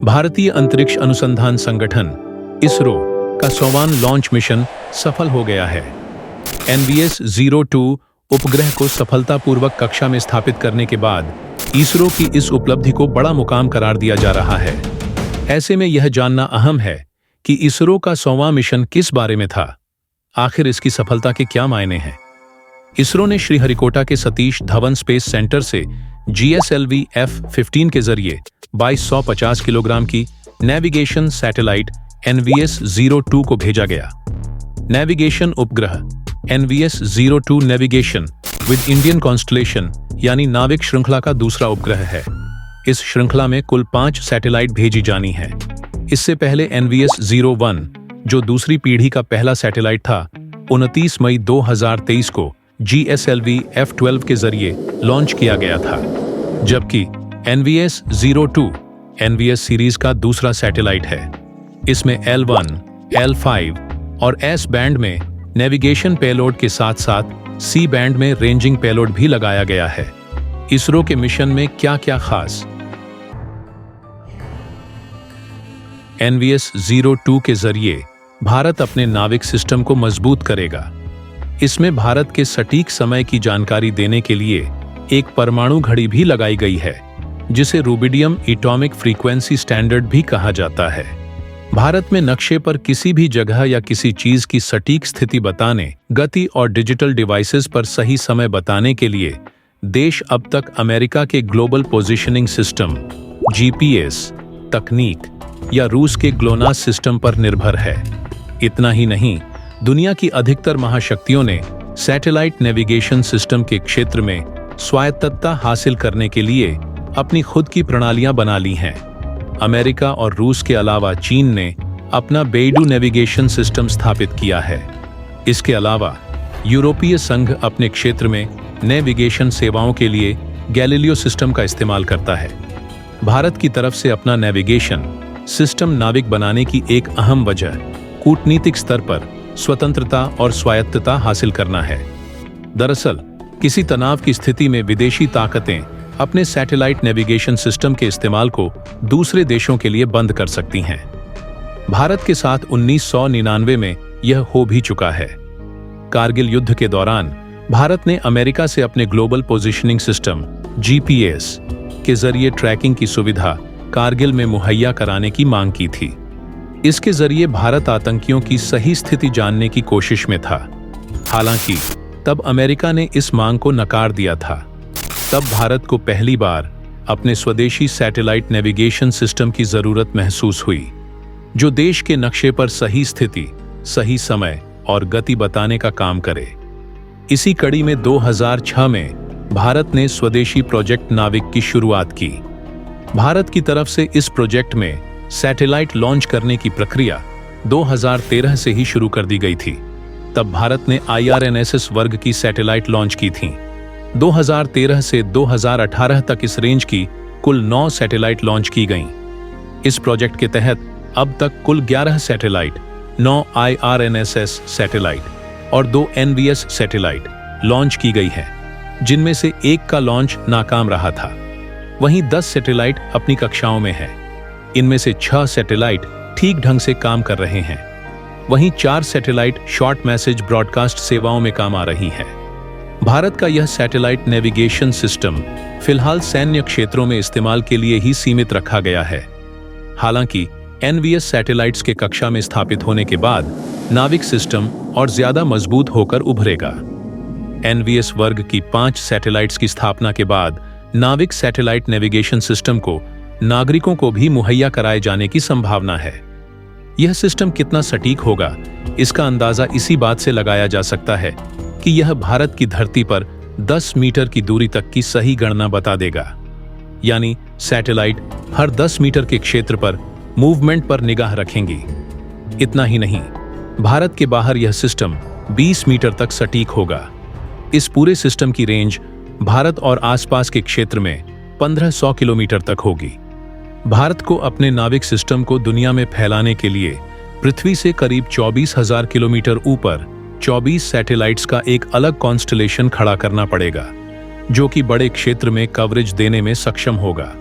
भारतीय अंतरिक्ष अनुसंधान संगठन इसरो का 100वां लॉन्च मिशन सफल हो गया है। NVS-02 उपग्रह को सफलतापूर्वक कक्षा में स्थापित करने के बाद इसरो की इस उपलब्धि को बड़ा मुकाम करार दिया जा रहा है। ऐसे में यह जानना अहम है कि इसरो का 100वां मिशन किस बारे में था, आखिर इसकी सफलता के क्या मायने हैं। इसरो ने श्रीहरिकोटा के सतीश धवन स्पेस सेंटर से GSLV F-15 के जरिए 2250 किलोग्राम की नेविगेशन सैटेलाइट NVS-02 को भेजा गया। नेविगेशन उपग्रह NVS-02 navigation with Indian constellation यानी नाविक श्रृंखला का दूसरा उपग्रह है। इस श्रृंखला में कुल 5 सैटेलाइट भेजी जानी है। इससे पहले NVS-01 जो दूसरी पीढ़ी का पहला सैटेलाइट था, 29 मई 2023 को GSLV F-12 के जरिए लॉन्च किया गया था, जबकि NVS-02 NVS सीरीज का दूसरा सैटेलाइट है। इसमें L1, L5 और S बैंड में नेविगेशन पेलोड के साथ साथ C बैंड में रेंजिंग पेलोड भी लगाया गया है। इसरो के मिशन में क्या क्या खास? NVS-02 के जरिए भारत अपने नाविक सिस्टम को मजबूत करेगा। इसमें भारत के सटीक समय की जानकारी देने के लिए एक परमाणु घड़ी भी लगाई गई है, जिसे रूबिडियम एटॉमिक फ्रीक्वेंसी स्टैंडर्ड भी कहा जाता है। भारत में नक्शे पर किसी भी जगह या किसी चीज की सटीक स्थिति बताने, गति और डिजिटल डिवाइसेस पर सही समय बताने के लिए देश अब तक अमेरिका के ग्लोबल पोजिशनिंग सिस्टम GPS तकनीक या रूस के ग्लोनास सिस्टम पर निर्भर है। इतना ही नहीं, दुनिया की अधिकतर महाशक्तियों ने सैटेलाइट नेविगेशन सिस्टम के क्षेत्र में स्वायत्तता हासिल करने के लिए अपनी खुद की प्रणालियां बना ली हैं। अमेरिका और रूस के अलावा चीन ने अपना बेइडू नेविगेशन सिस्टम स्थापित किया है। इसके अलावा यूरोपीय संघ अपने क्षेत्र में नेविगेशन सेवाओं के लिए गैलीलियो सिस्टम का इस्तेमाल करता है। भारत की तरफ से अपना नेविगेशन सिस्टम नाविक बनाने की एक अहम वजह कूटनीतिक स्तर पर स्वतंत्रता और स्वायत्तता हासिल करना है। दरअसल किसी तनाव की स्थिति में विदेशी ताकतें अपने सैटेलाइट नेविगेशन सिस्टम के इस्तेमाल को दूसरे देशों के लिए बंद कर सकती हैं। भारत के साथ 1999 में यह हो भी चुका है। कारगिल युद्ध के दौरान भारत ने अमेरिका से अपने ग्लोबल पोजिशनिंग सिस्टम GPS के जरिए ट्रैकिंग की सुविधा कारगिल में मुहैया कराने की मांग की थी। इसके जरिए भारत आतंकियों की सही स्थिति जानने की कोशिश में था। हालांकि तब अमेरिका ने इस मांग को नकार दिया था। तब भारत को पहली बार अपने स्वदेशी सैटेलाइट नेविगेशन सिस्टम की जरूरत महसूस हुई, जो देश के नक्शे पर सही स्थिति, सही समय और गति बताने का काम करे। इसी कड़ी में 2006 में भारत ने स्वदेशी प्रोजेक्ट नाविक की शुरुआत की। भारत की तरफ से इस प्रोजेक्ट में सैटेलाइट लॉन्च करने की प्रक्रिया 2013 से ही शुरू कर दी गई थी। तब भारत ने IRNSS वर्ग की सैटेलाइट लॉन्च की थी। 2013 से 2018 तक इस रेंज की कुल 9 सैटेलाइट लॉन्च की गईं। इस प्रोजेक्ट के तहत अब तक कुल 11 सैटेलाइट, 9 IRNSS सैटेलाइट और 2 NVS सैटेलाइट लॉन्च की गई है, जिनमें से एक का लॉन्च नाकाम रहा था। वहीं 10 सैटेलाइट अपनी कक्षाओं में हैं। इनमें से 6 सैटेलाइट ठीक ढंग से काम कर रहे हैं। वहीं 4 सैटेलाइट शॉर्ट मैसेज ब्रॉडकास्ट सेवाओं में काम आ रही हैं। भारत का यह सैटेलाइट नेविगेशन सिस्टम फिलहाल सैन्य क्षेत्रों में इस्तेमाल के लिए ही सीमित रखा गया है। हालांकि NVS सैटेलाइट्स के कक्षा में स्थापित होने के बाद नाविक सिस्टम और ज्यादा मजबूत होकर उभरेगा। NVS वर्ग की 5 सैटेलाइट्स की स्थापना के बाद नाविक सैटेलाइट नेविगेशन सिस्टम को नागरिकों को भी मुहैया कराए जाने की संभावना है। यह सिस्टम कितना सटीक होगा, इसका अंदाजा इसी बात से लगाया जा सकता है कि यह भारत की धरती पर 10 मीटर की दूरी तक की सही गणना बता देगा। यानी सैटेलाइट हर 10 मीटर के क्षेत्र पर मूवमेंट पर निगाह रखेंगी। इतना ही नहीं, भारत के बाहर यह सिस्टम 20 मीटर तक सटीक होगा। इस पूरे सिस्टम की रेंज भारत और आसपास के क्षेत्र में 1500 किलोमीटर तक होगी। भारत को अपने नाविक सिस्टम को दुनिया में फैलाने के लिए पृथ्वी से करीब 24,000 किलोमीटर ऊपर 24 सैटेलाइट्स का एक अलग कॉन्स्टलेशन खड़ा करना पड़ेगा, जो कि बड़े क्षेत्र में कवरेज देने में सक्षम होगा।